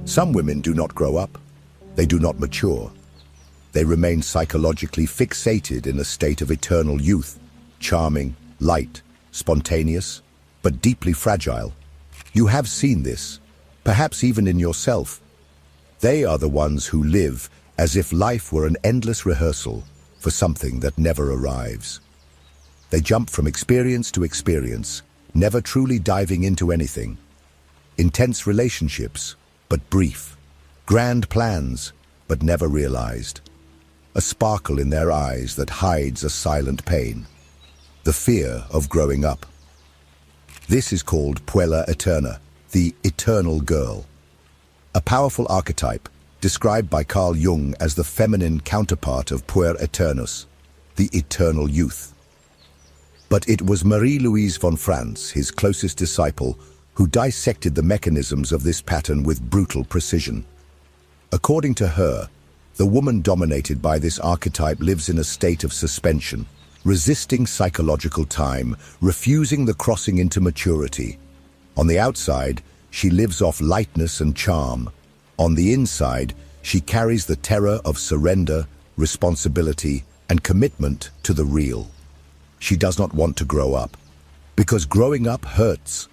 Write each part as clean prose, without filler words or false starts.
Some women do not grow up. They do not mature. They remain psychologically fixated in a state of eternal youth, charming, light, spontaneous, but deeply fragile. You have seen this, perhaps even in yourself. They are the ones who live as if life were an endless rehearsal for something that never arrives. They jump from experience to experience, never truly diving into anything. Intense relationships, but brief. Grand plans, but never realized. A sparkle in their eyes that hides a silent pain. The fear of growing up. This is called Puella Aeterna, the eternal girl. A powerful archetype, described by Carl Jung as the feminine counterpart of puer aeternus, the eternal youth. But it was Marie-Louise von Franz, his closest disciple, who dissected the mechanisms of this pattern with brutal precision. According to her, the woman dominated by this archetype lives in a state of suspension, resisting psychological time, refusing the crossing into maturity. On the outside, she lives off lightness and charm. On the inside, she carries the terror of surrender, responsibility, and commitment to the real. She does not want to grow up, because growing up hurts.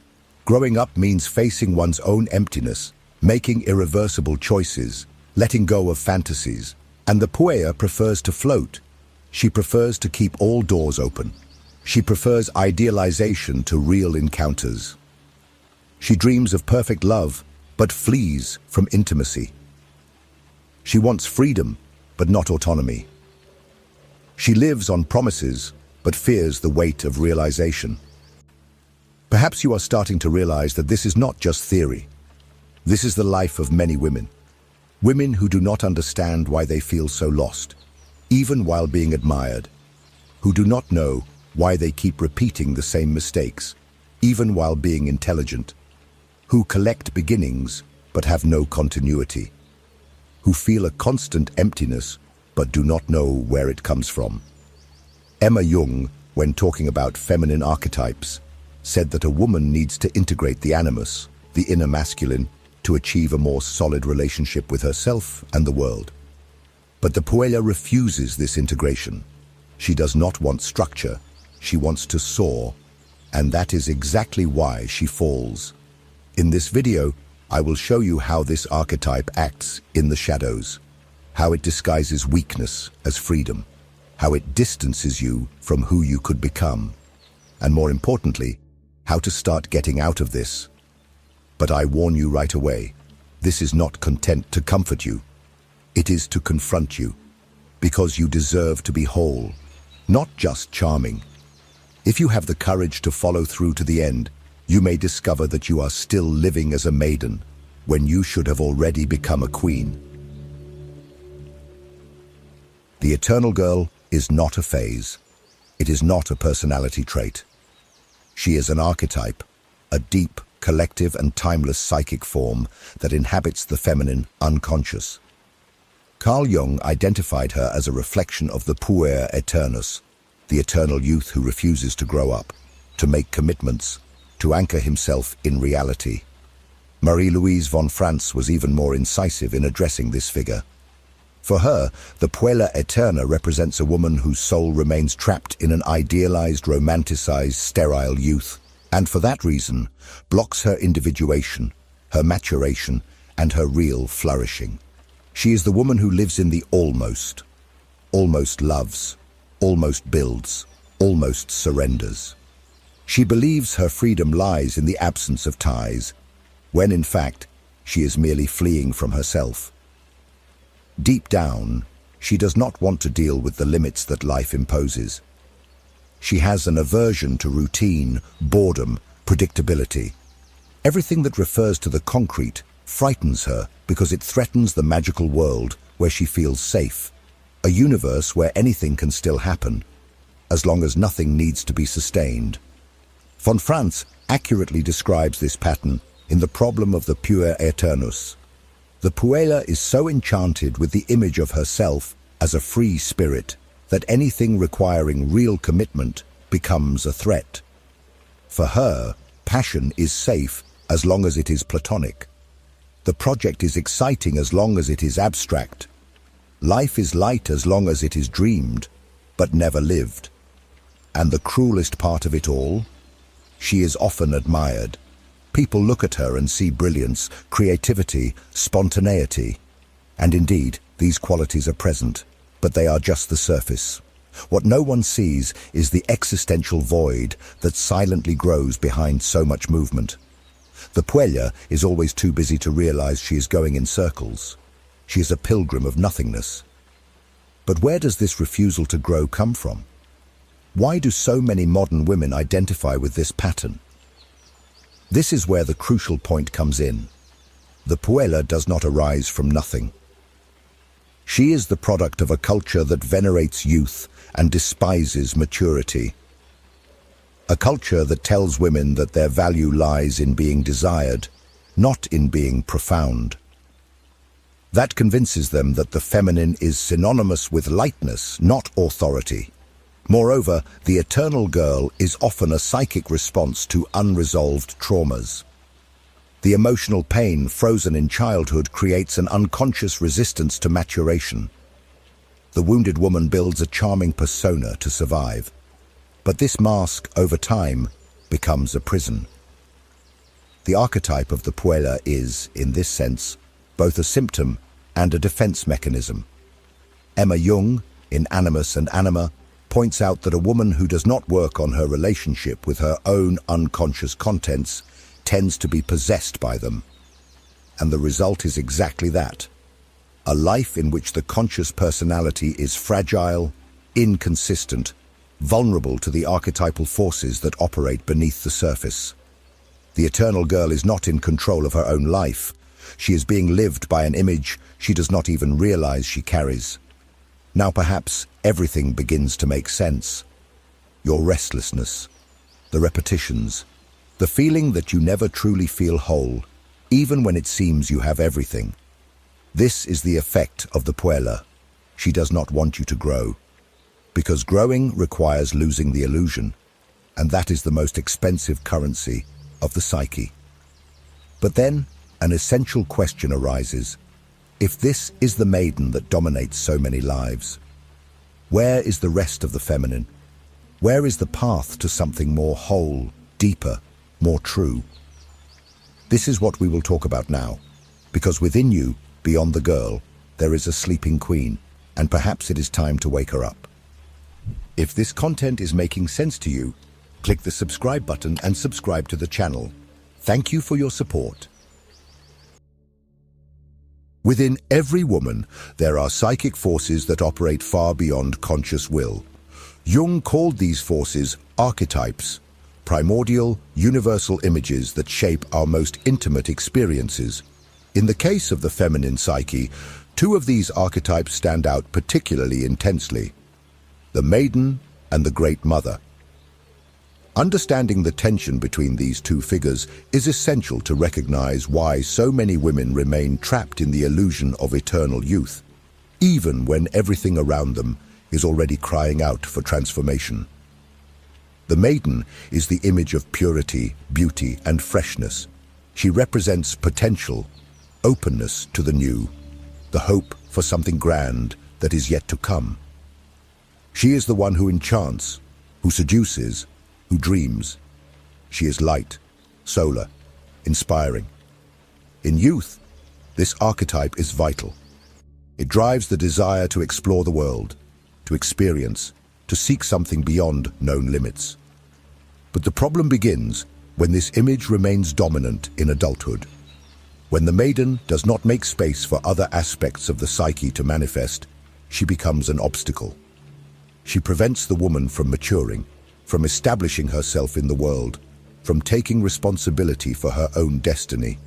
Growing up means facing one's own emptiness, making irreversible choices, letting go of fantasies, and the Puella prefers to float. She prefers to keep all doors open. She prefers idealization to real encounters. She dreams of perfect love, but flees from intimacy. She wants freedom, but not autonomy. She lives on promises, but fears the weight of realization. Perhaps you are starting to realize that this is not just theory. This is the life of many women. Women who do not understand why they feel so lost, even while being admired. Who do not know why they keep repeating the same mistakes, even while being intelligent. Who collect beginnings, but have no continuity. Who feel a constant emptiness, but do not know where it comes from. Emma Jung, when talking about feminine archetypes, said that a woman needs to integrate the animus, the inner masculine, to achieve a more solid relationship with herself and the world. But the Puella refuses this integration. She does not want structure, she wants to soar, and that is exactly why she falls. In this video, I will show you how this archetype acts in the shadows, how it disguises weakness as freedom, how it distances you from who you could become, and more importantly, how to start getting out of this. But I warn you right away, this is not content to comfort you. It is to confront you, because you deserve to be whole, not just charming. If you have the courage to follow through to the end, you may discover that you are still living as a maiden, when you should have already become a queen. The eternal girl is not a phase. It is not a personality trait. She is an archetype, a deep, collective and timeless psychic form that inhabits the feminine unconscious. Carl Jung identified her as a reflection of the puer aeternus, the eternal youth who refuses to grow up, to make commitments, to anchor himself in reality. Marie-Louise von Franz was even more incisive in addressing this figure. For her, the Puella Aeterna represents a woman whose soul remains trapped in an idealized, romanticized, sterile youth, and for that reason, blocks her individuation, her maturation, and her real flourishing. She is the woman who lives in the almost loves, almost builds, almost surrenders. She believes her freedom lies in the absence of ties, when in fact, she is merely fleeing from herself. Deep down, she does not want to deal with the limits that life imposes. She has an aversion to routine, boredom, predictability. Everything that refers to the concrete frightens her because it threatens the magical world where she feels safe, a universe where anything can still happen, as long as nothing needs to be sustained. Von Franz accurately describes this pattern in The Problem of the Puer Aeternus. The Puella is so enchanted with the image of herself as a free spirit that anything requiring real commitment becomes a threat. For her, passion is safe as long as it is platonic. The project is exciting as long as it is abstract. Life is light as long as it is dreamed, but never lived. And the cruelest part of it all? She is often admired. People look at her and see brilliance, creativity, spontaneity. And indeed, these qualities are present, but they are just the surface. What no one sees is the existential void that silently grows behind so much movement. The Puella is always too busy to realize she is going in circles. She is a pilgrim of nothingness. But where does this refusal to grow come from? Why do so many modern women identify with this pattern? This is where the crucial point comes in. The Puella does not arise from nothing. She is the product of a culture that venerates youth and despises maturity. A culture that tells women that their value lies in being desired, not in being profound. That convinces them that the feminine is synonymous with lightness, not authority. Moreover, the eternal girl is often a psychic response to unresolved traumas. The emotional pain frozen in childhood creates an unconscious resistance to maturation. The wounded woman builds a charming persona to survive. But this mask, over time, becomes a prison. The archetype of the Puella is, in this sense, both a symptom and a defense mechanism. Emma Jung, in Animus and Anima, points out that a woman who does not work on her relationship with her own unconscious contents tends to be possessed by them. And the result is exactly that. A life in which the conscious personality is fragile, inconsistent, vulnerable to the archetypal forces that operate beneath the surface. The eternal girl is not in control of her own life. She is being lived by an image she does not even realize she carries. Now perhaps everything begins to make sense. Your restlessness, the repetitions, the feeling that you never truly feel whole, even when it seems you have everything. This is the effect of the Puella. She does not want you to grow. Because growing requires losing the illusion, and that is the most expensive currency of the psyche. But then, an essential question arises. If this is the maiden that dominates so many lives, where is the rest of the feminine? Where is the path to something more whole, deeper, more true? This is what we will talk about now, because within you, beyond the girl, there is a sleeping queen, and perhaps it is time to wake her up. If this content is making sense to you, click the subscribe button and subscribe to the channel. Thank you for your support. Within every woman, there are psychic forces that operate far beyond conscious will. Jung called these forces archetypes, primordial, universal images that shape our most intimate experiences. In the case of the feminine psyche, two of these archetypes stand out particularly intensely: the maiden and the great mother. Understanding the tension between these two figures is essential to recognize why so many women remain trapped in the illusion of eternal youth, even when everything around them is already crying out for transformation. The maiden is the image of purity, beauty, and freshness. She represents potential, openness to the new, the hope for something grand that is yet to come. She is the one who enchants, who seduces, who dreams. She is light, solar, inspiring. In youth, this archetype is vital. It drives the desire to explore the world, to experience, to seek something beyond known limits. But the problem begins when this image remains dominant in adulthood. When the maiden does not make space for other aspects of the psyche to manifest, she becomes an obstacle. She prevents the woman from maturing, from establishing herself in the world, from taking responsibility for her own destiny.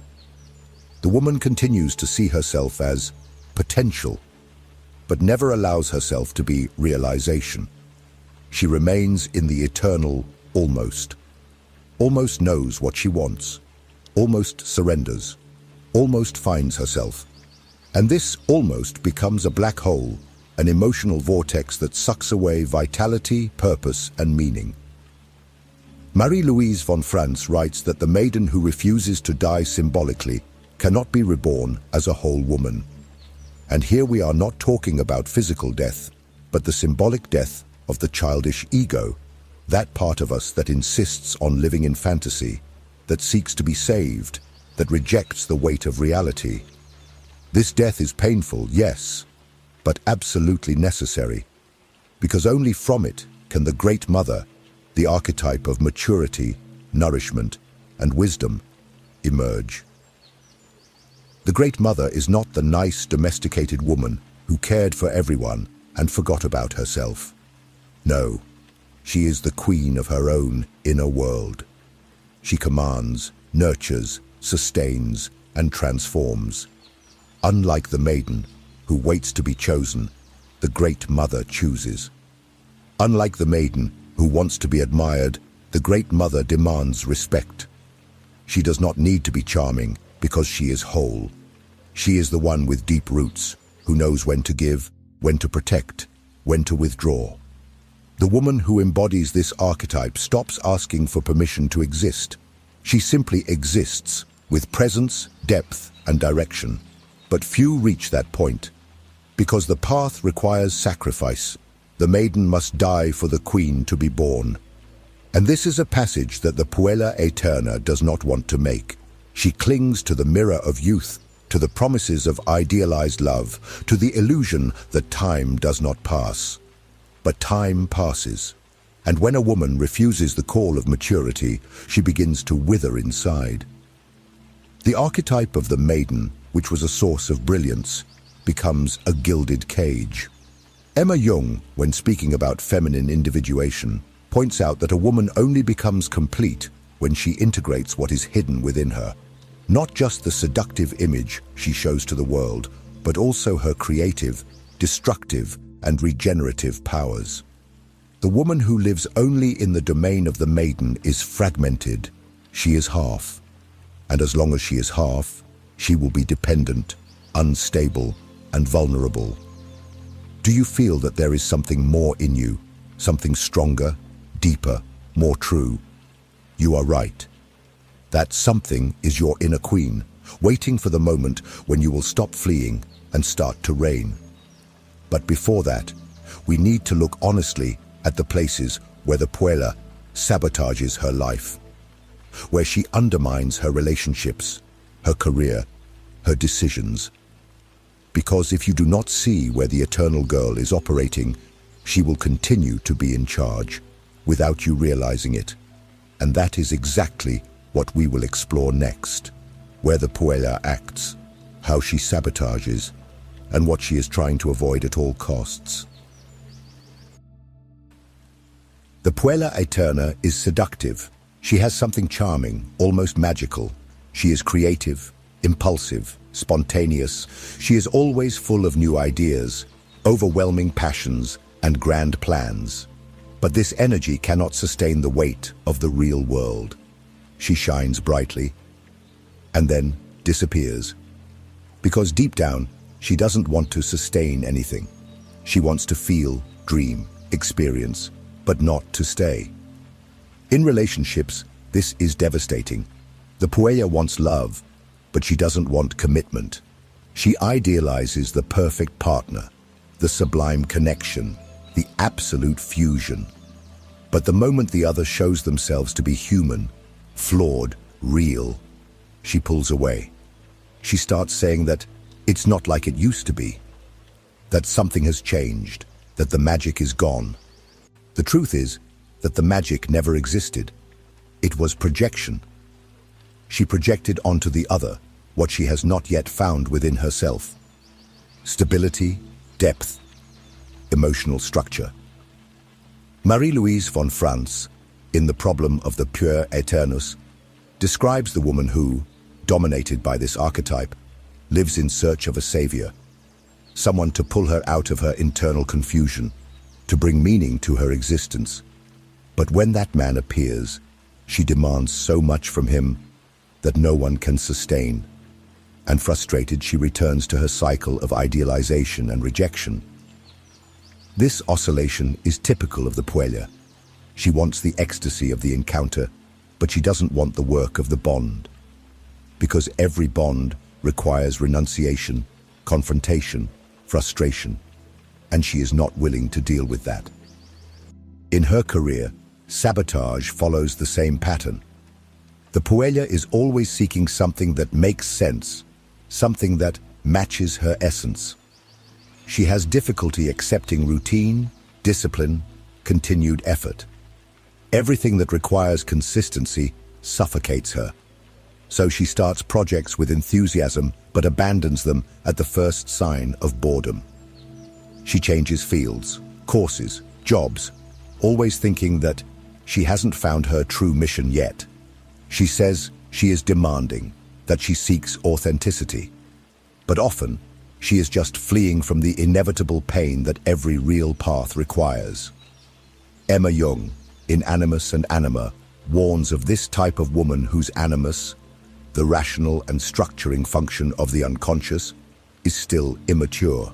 The woman continues to see herself as potential, but never allows herself to be realization. She remains in the eternal almost. Almost knows what she wants, almost surrenders, almost finds herself. And this almost becomes a black hole, an emotional vortex that sucks away vitality, purpose, and meaning. Marie-Louise von Franz writes that the maiden who refuses to die symbolically cannot be reborn as a whole woman. And here we are not talking about physical death, but the symbolic death of the childish ego, that part of us that insists on living in fantasy, that seeks to be saved, that rejects the weight of reality. This death is painful, yes, but absolutely necessary, because only from it can the Great Mother, the archetype of maturity, nourishment, and wisdom, emerge. The Great Mother is not the nice, domesticated woman who cared for everyone and forgot about herself. No, she is the queen of her own inner world. She commands, nurtures, sustains, and transforms. Unlike the maiden, who waits to be chosen, the Great Mother chooses. Unlike the maiden, who wants to be admired, the Great Mother demands respect. She does not need to be charming because she is whole. She is the one with deep roots, who knows when to give, when to protect, when to withdraw. The woman who embodies this archetype stops asking for permission to exist. She simply exists, with presence, depth, and direction. But few reach that point, because the path requires sacrifice. The maiden must die for the queen to be born. And this is a passage that the Puella Aeterna does not want to make. She clings to the mirror of youth, to the promises of idealized love, to the illusion that time does not pass. But time passes, and when a woman refuses the call of maturity, she begins to wither inside. The archetype of the maiden, which was a source of brilliance, becomes a gilded cage. Carl Jung, when speaking about feminine individuation, points out that a woman only becomes complete when she integrates what is hidden within her. Not just the seductive image she shows to the world, but also her creative, destructive, and regenerative powers. The woman who lives only in the domain of the maiden is fragmented. She is half. And as long as she is half, she will be dependent, unstable, and vulnerable. Do you feel that there is something more in you, something stronger, deeper, more true? You are right. That something is your inner queen, waiting for the moment when you will stop fleeing and start to reign. But before that, we need to look honestly at the places where the Puella sabotages her life, where she undermines her relationships, her career, her decisions. Because if you do not see where the eternal girl is operating, she will continue to be in charge without you realizing it. And that is exactly what we will explore next, where the Puella acts, how she sabotages, and what she is trying to avoid at all costs. The Puella Aeterna is seductive. She has something charming, almost magical. She is creative, impulsive, spontaneous. She is always full of new ideas, overwhelming passions, and grand plans. But this energy cannot sustain the weight of the real world. She shines brightly, and then disappears. Because deep down, she doesn't want to sustain anything. She wants to feel, dream, experience, but not to stay. In relationships, this is devastating. The Puella wants love, but she doesn't want commitment. She idealizes the perfect partner, the sublime connection, the absolute fusion. But the moment the other shows themselves to be human, flawed, real, she pulls away. She starts saying that it's not like it used to be, that something has changed, that the magic is gone. The truth is that the magic never existed. It was projection. She projected onto the other what she has not yet found within herself. Stability, depth, emotional structure. Marie-Louise von Franz, in The Problem of the Pure Eternus, describes the woman who, dominated by this archetype, lives in search of a savior, someone to pull her out of her internal confusion, to bring meaning to her existence. But when that man appears, she demands so much from him that no one can sustain. And frustrated, she returns to her cycle of idealization and rejection. This oscillation is typical of the Puella. She wants the ecstasy of the encounter, but she doesn't want the work of the bond. Because every bond requires renunciation, confrontation, frustration, and she is not willing to deal with that. In her career, sabotage follows the same pattern. The Puella is always seeking something that makes sense, something that matches her essence. She has difficulty accepting routine, discipline, continued effort. Everything that requires consistency suffocates her. So she starts projects with enthusiasm but abandons them at the first sign of boredom. She changes fields, courses, jobs, always thinking that she hasn't found her true mission yet. She says she is demanding, that she seeks authenticity. But often, she is just fleeing from the inevitable pain that every real path requires. Carl Jung, in Animus and Anima, warns of this type of woman whose animus, the rational and structuring function of the unconscious, is still immature.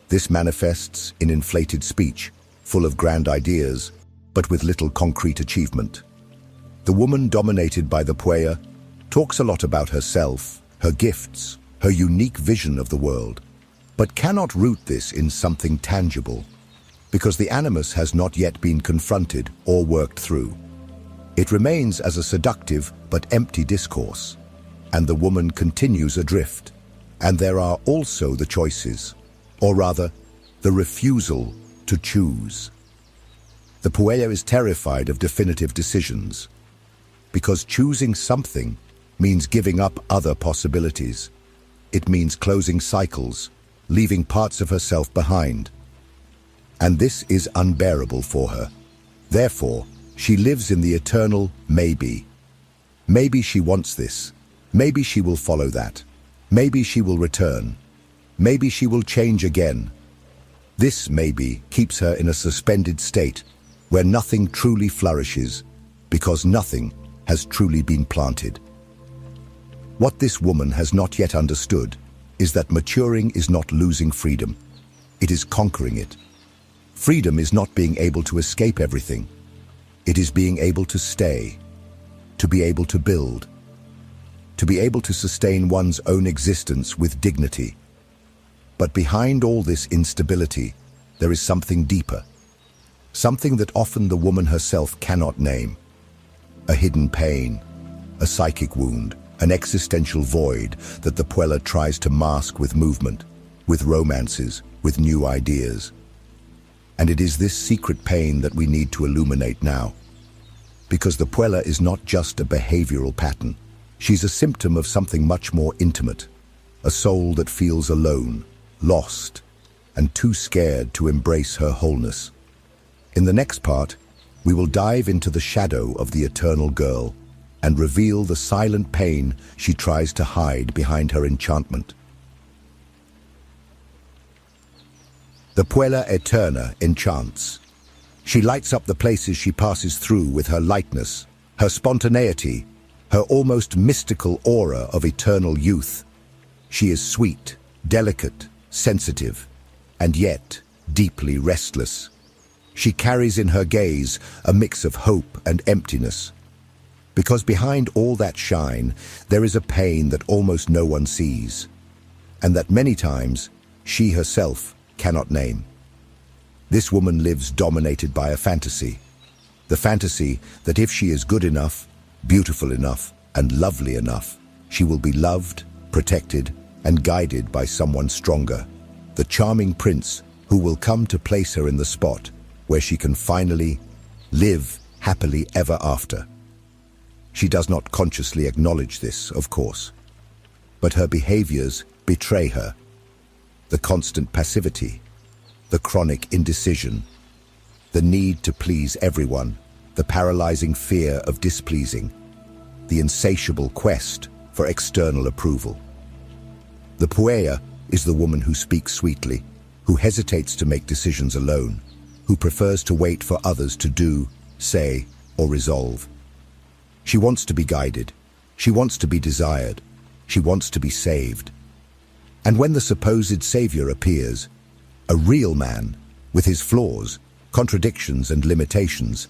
This manifests in inflated speech, full of grand ideas, but with little concrete achievement. The woman dominated by the Puella talks a lot about herself, her gifts, her unique vision of the world, but cannot root this in something tangible, because the animus has not yet been confronted or worked through. It remains as a seductive but empty discourse, and the woman continues adrift. And there are also the choices, or rather, the refusal to choose. The Puella is terrified of definitive decisions, because choosing something means giving up other possibilities. It means closing cycles, leaving parts of herself behind. And this is unbearable for her. Therefore, she lives in the eternal maybe. Maybe she wants this. Maybe she will follow that. Maybe she will return. Maybe she will change again. This maybe keeps her in a suspended state where nothing truly flourishes because nothing has truly been planted. What this woman has not yet understood is that maturing is not losing freedom. It is conquering it. Freedom is not being able to escape everything. It is being able to stay, to be able to build, to be able to sustain one's own existence with dignity. But behind all this instability, there is something deeper, something that often the woman herself cannot name. A hidden pain, a psychic wound, an existential void that the Puella tries to mask with movement, with romances, with new ideas. And it is this secret pain that we need to illuminate now. Because the Puella is not just a behavioral pattern. She's a symptom of something much more intimate, a soul that feels alone, lost, and too scared to embrace her wholeness. In the next part, we will dive into the shadow of the eternal girl and reveal the silent pain she tries to hide behind her enchantment. The Puella Aeterna enchants. She lights up the places she passes through with her lightness, her spontaneity, her almost mystical aura of eternal youth. She is sweet, delicate, sensitive, and yet deeply restless. She carries in her gaze a mix of hope and emptiness. Because behind all that shine, there is a pain that almost no one sees, and that many times she herself cannot name. This woman lives dominated by a fantasy. The fantasy that if she is good enough, beautiful enough, and lovely enough, she will be loved, protected, and guided by someone stronger, the charming prince who will come to place her in the spot where she can finally live happily ever after. She does not consciously acknowledge this, of course, but her behaviors betray her. The constant passivity, the chronic indecision, the need to please everyone, the paralyzing fear of displeasing, the insatiable quest for external approval. The Puella is the woman who speaks sweetly, who hesitates to make decisions alone, who prefers to wait for others to do, say, or resolve. She wants to be guided. She wants to be desired. She wants to be saved. And when the supposed savior appears, a real man, with his flaws, contradictions, and limitations,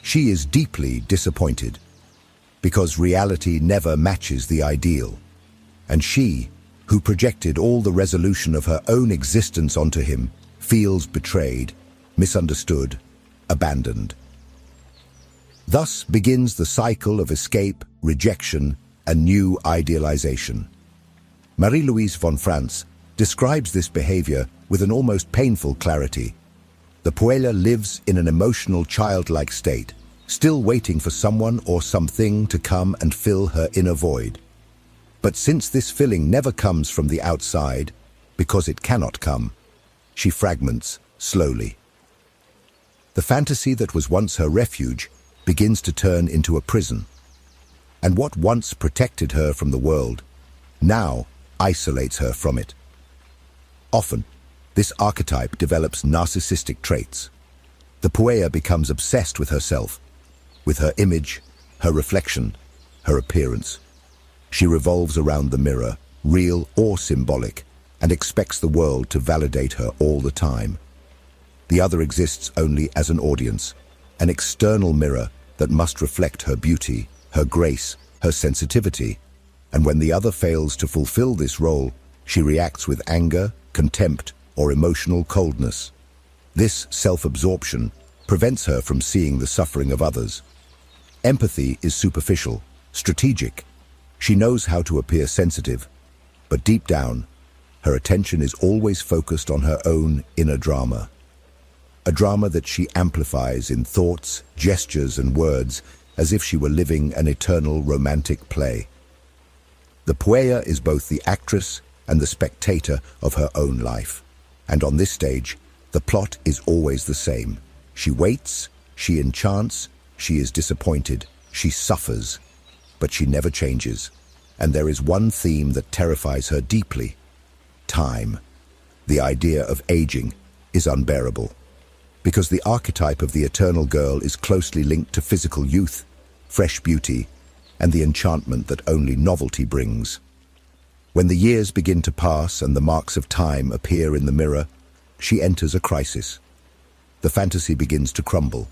she is deeply disappointed, because reality never matches the ideal. And she, who projected all the resolution of her own existence onto him, feels betrayed, misunderstood, abandoned. Thus begins the cycle of escape, rejection, and new idealization. Marie-Louise von Franz describes this behavior with an almost painful clarity. The Puella lives in an emotional childlike state, still waiting for someone or something to come and fill her inner void. But since this filling never comes from the outside, because it cannot come, she fragments slowly. The fantasy that was once her refuge begins to turn into a prison. And what once protected her from the world now isolates her from it. Often, this archetype develops narcissistic traits. The Puella becomes obsessed with herself, with her image, her reflection, her appearance. She revolves around the mirror, real or symbolic, and expects the world to validate her all the time. The other exists only as an audience, an external mirror that must reflect her beauty, her grace, her sensitivity. And when the other fails to fulfill this role, she reacts with anger, contempt, or emotional coldness. This self-absorption prevents her from seeing the suffering of others. Empathy is superficial, strategic. She knows how to appear sensitive, but deep down, her attention is always focused on her own inner drama. A drama that she amplifies in thoughts, gestures, and words, as if she were living an eternal romantic play. The Puella is both the actress and the spectator of her own life. And on this stage, the plot is always the same. She waits, she enchants, she is disappointed, she suffers, but she never changes. And there is one theme that terrifies her deeply: time. The idea of aging is unbearable, because the archetype of the eternal girl is closely linked to physical youth, fresh beauty, and the enchantment that only novelty brings. When the years begin to pass and the marks of time appear in the mirror, she enters a crisis. The fantasy begins to crumble,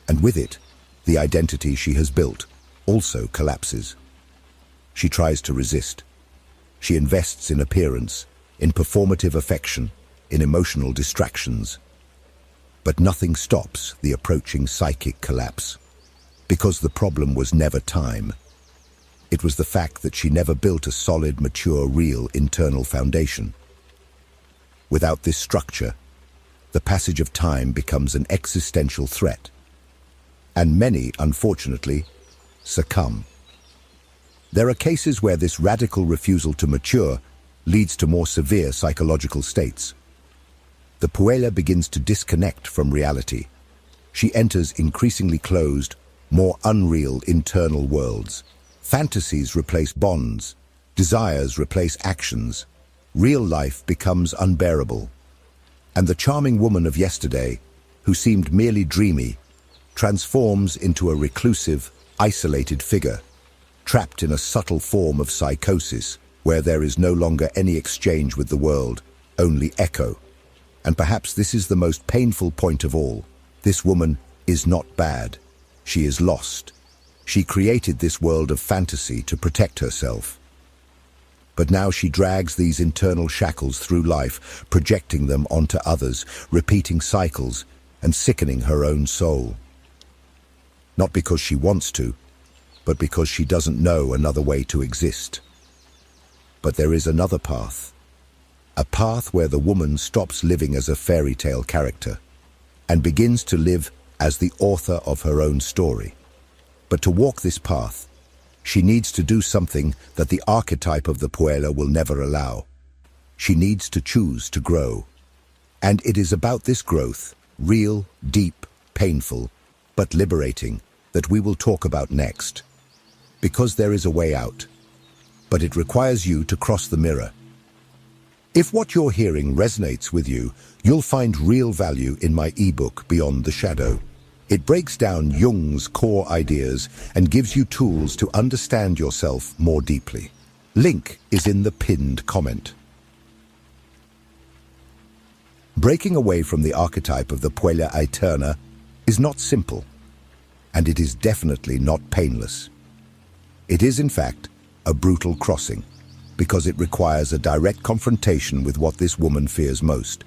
and with it, the identity she has built also collapses. She tries to resist. She invests in appearance, in performative affection, in emotional distractions. But nothing stops the approaching psychic collapse, because the problem was never time. It was the fact that she never built a solid, mature, real internal foundation. Without this structure, the passage of time becomes an existential threat, and many, unfortunately, succumb. There are cases where this radical refusal to mature leads to more severe psychological states. The Puella begins to disconnect from reality. She enters increasingly closed, more unreal internal worlds. Fantasies replace bonds, desires replace actions, real life becomes unbearable. And the charming woman of yesterday, who seemed merely dreamy, transforms into a reclusive, isolated figure, trapped in a subtle form of psychosis, where there is no longer any exchange with the world, only echo. And perhaps this is the most painful point of all. This woman is not bad. She is lost. She created this world of fantasy to protect herself. But now she drags these internal shackles through life, projecting them onto others, repeating cycles, and sickening her own soul. Not because she wants to, but because she doesn't know another way to exist. But there is another path. A path where the woman stops living as a fairy tale character and begins to live as the author of her own story. But to walk this path, she needs to do something that the archetype of the Puella will never allow. She needs to choose to grow. And it is about this growth, real, deep, painful, but liberating, that we will talk about next. Because there is a way out, but it requires you to cross the mirror. If what you're hearing resonates with you, you'll find real value in my ebook, Beyond the Shadow. It breaks down Jung's core ideas and gives you tools to understand yourself more deeply. Link is in the pinned comment. Breaking away from the archetype of the Puella Aeterna is not simple, and it is definitely not painless. It is, in fact, a brutal crossing. because it requires a direct confrontation with what this woman fears most: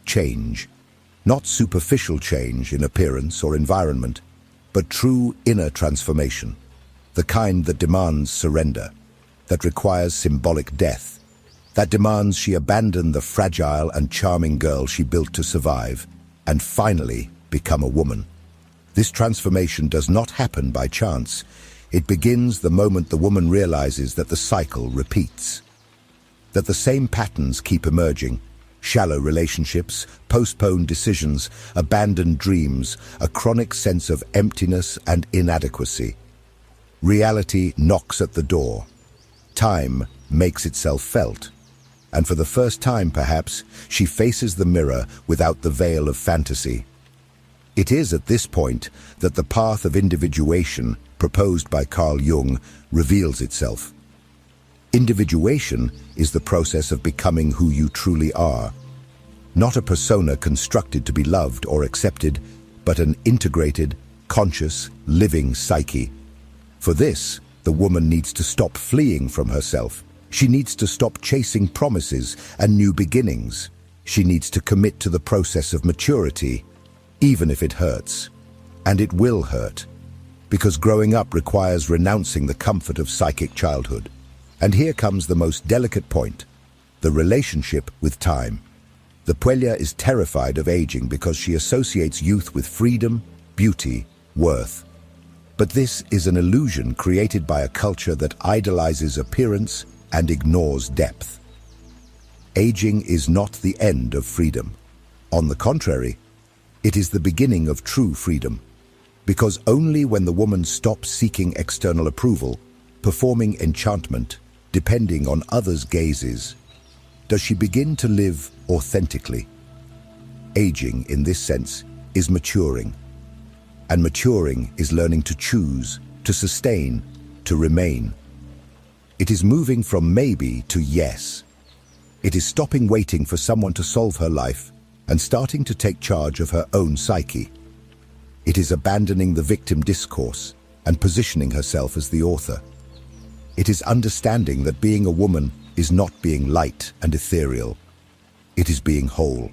change. Not superficial change in appearance or environment, but true inner transformation, the kind that demands surrender, that requires symbolic death, that demands she abandon the fragile and charming girl she built to survive, and finally become a woman. This transformation does not happen by chance. It begins the moment the woman realizes that the cycle repeats, that the same patterns keep emerging: shallow relationships, postponed decisions, abandoned dreams, a chronic sense of emptiness and inadequacy. Reality knocks at the door. Time makes itself felt. And for the first time, perhaps, she faces the mirror without the veil of fantasy. It is at this point that the path of individuation, proposed by Carl Jung, reveals itself. Individuation is the process of becoming who you truly are. Not a persona constructed to be loved or accepted, but an integrated, conscious, living psyche. For this, the woman needs to stop fleeing from herself. She needs to stop chasing promises and new beginnings. She needs to commit to the process of maturity, even if it hurts. And it will hurt, because growing up requires renouncing the comfort of psychic childhood. And here comes the most delicate point: the relationship with time. The Puella is terrified of aging because she associates youth with freedom, beauty, worth. But this is an illusion created by a culture that idolizes appearance and ignores depth. Aging is not the end of freedom. On the contrary, it is the beginning of true freedom. Because only when the woman stops seeking external approval, performing enchantment, depending on others' gazes, does she begin to live authentically. Aging, in this sense, is maturing. And maturing is learning to choose, to sustain, to remain. It is moving from maybe to yes. It is stopping waiting for someone to solve her life and starting to take charge of her own psyche. It is abandoning the victim discourse and positioning herself as the author. It is understanding that being a woman is not being light and ethereal. It is being whole.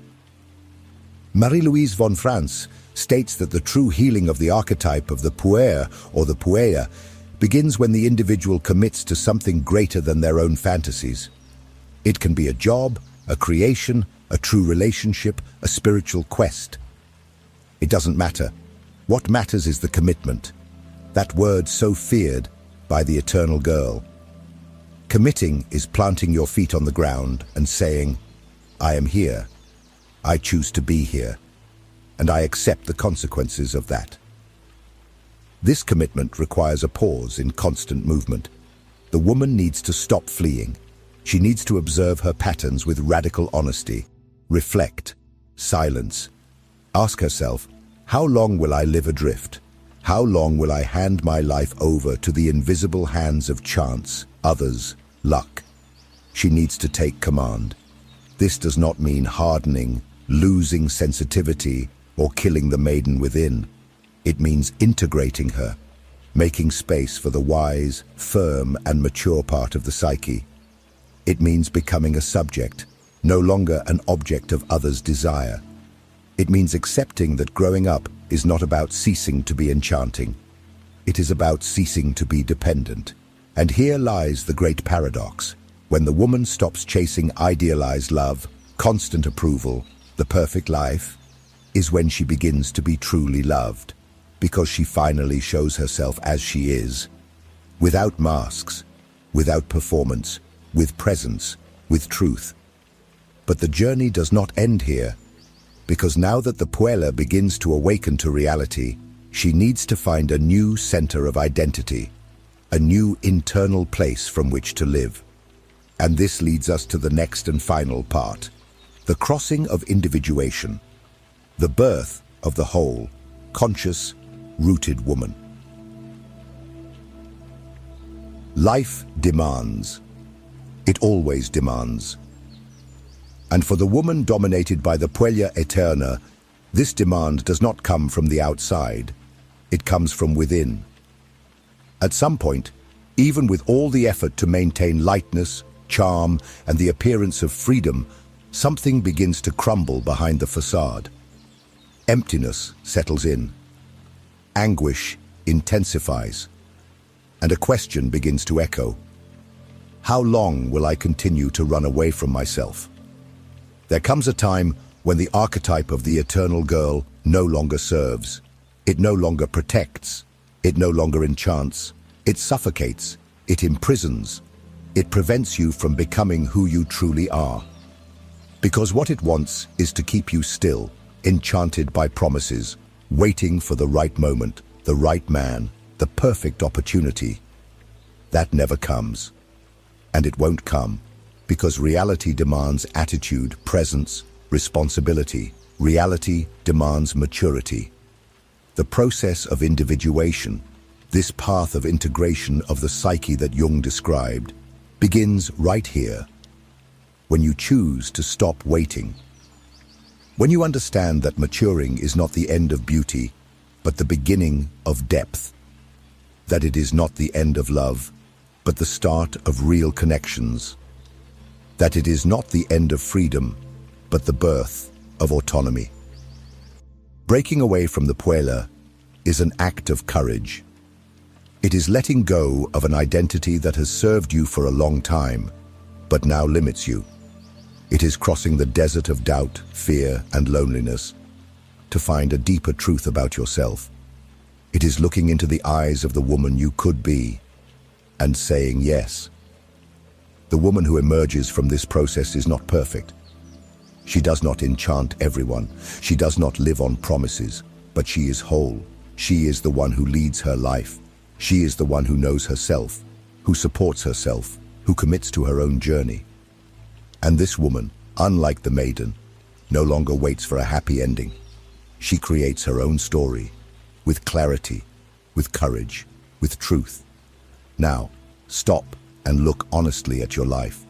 Marie-Louise von Franz states that the true healing of the archetype of the puer or the puella begins when the individual commits to something greater than their own fantasies. It can be a job, a creation, a true relationship, a spiritual quest. It doesn't matter. What matters is the commitment, that word so feared by the eternal girl. Committing is planting your feet on the ground and saying, I am here, I choose to be here, and I accept the consequences of that. This commitment requires a pause in constant movement. The woman needs to stop fleeing. She needs to observe her patterns with radical honesty, reflect, silence. Ask herself, how long will I live adrift? How long will I hand my life over to the invisible hands of chance, others, luck? She needs to take command. This does not mean hardening, losing sensitivity, or killing the maiden within. It means integrating her, making space for the wise, firm, and mature part of the psyche. It means becoming a subject, no longer an object of others' desire. It means accepting that growing up is not about ceasing to be enchanting. It is about ceasing to be dependent. And here lies the great paradox. When the woman stops chasing idealized love, constant approval, the perfect life, is when she begins to be truly loved, because she finally shows herself as she is, without masks, without performance, with presence, with truth. But the journey does not end here, because now that the Puella begins to awaken to reality, she needs to find a new center of identity, a new internal place from which to live. And this leads us to the next and final part, the crossing of individuation, the birth of the whole, conscious, rooted woman. Life demands. It always demands. And for the woman dominated by the Puella Aeterna, this demand does not come from the outside. It comes from within. At some point, even with all the effort to maintain lightness, charm, and the appearance of freedom, something begins to crumble behind the facade. Emptiness settles in. Anguish intensifies. And a question begins to echo. How long will I continue to run away from myself? There comes a time when the archetype of the eternal girl no longer serves. It no longer protects. It no longer enchants. It suffocates. It imprisons. It prevents you from becoming who you truly are. Because what it wants is to keep you still, enchanted by promises, waiting for the right moment, the right man, the perfect opportunity. That never comes. And it won't come, because reality demands attitude, presence, responsibility. Reality demands maturity. The process of individuation, this path of integration of the psyche that Jung described, begins right here, when you choose to stop waiting. When you understand that maturing is not the end of beauty, but the beginning of depth. That it is not the end of love, but the start of real connections. That it is not the end of freedom, but the birth of autonomy. Breaking away from the Puella is an act of courage. It is letting go of an identity that has served you for a long time, but now limits you. It is crossing the desert of doubt, fear, and loneliness to find a deeper truth about yourself. It is looking into the eyes of the woman you could be and saying yes. The woman who emerges from this process is not perfect. She does not enchant everyone. She does not live on promises, but she is whole. She is the one who leads her life. She is the one who knows herself, who supports herself, who commits to her own journey. And this woman, unlike the maiden, no longer waits for a happy ending. She creates her own story, with clarity, with courage, with truth. Now, stop and look honestly at your life.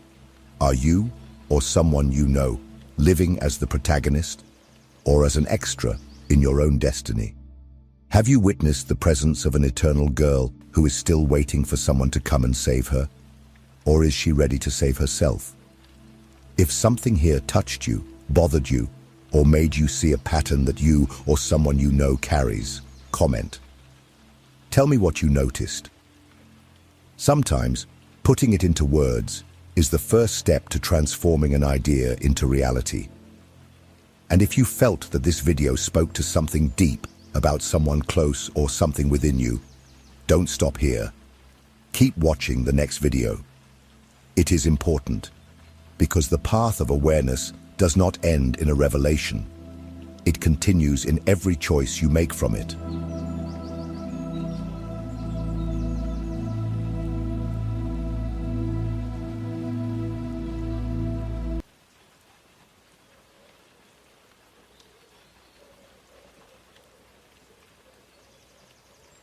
Are you, or someone you know, living as the protagonist, or as an extra in your own destiny? Have you witnessed the presence of an eternal girl who is still waiting for someone to come and save her? Or is she ready to save herself? If something here touched you, bothered you, or made you see a pattern that you or someone you know carries, comment. Tell me what you noticed. Sometimes, putting it into words is the first step to transforming an idea into reality. And if you felt that this video spoke to something deep about someone close or something within you, don't stop here. Keep watching the next video. It is important, because the path of awareness does not end in a revelation. It continues in every choice you make from it.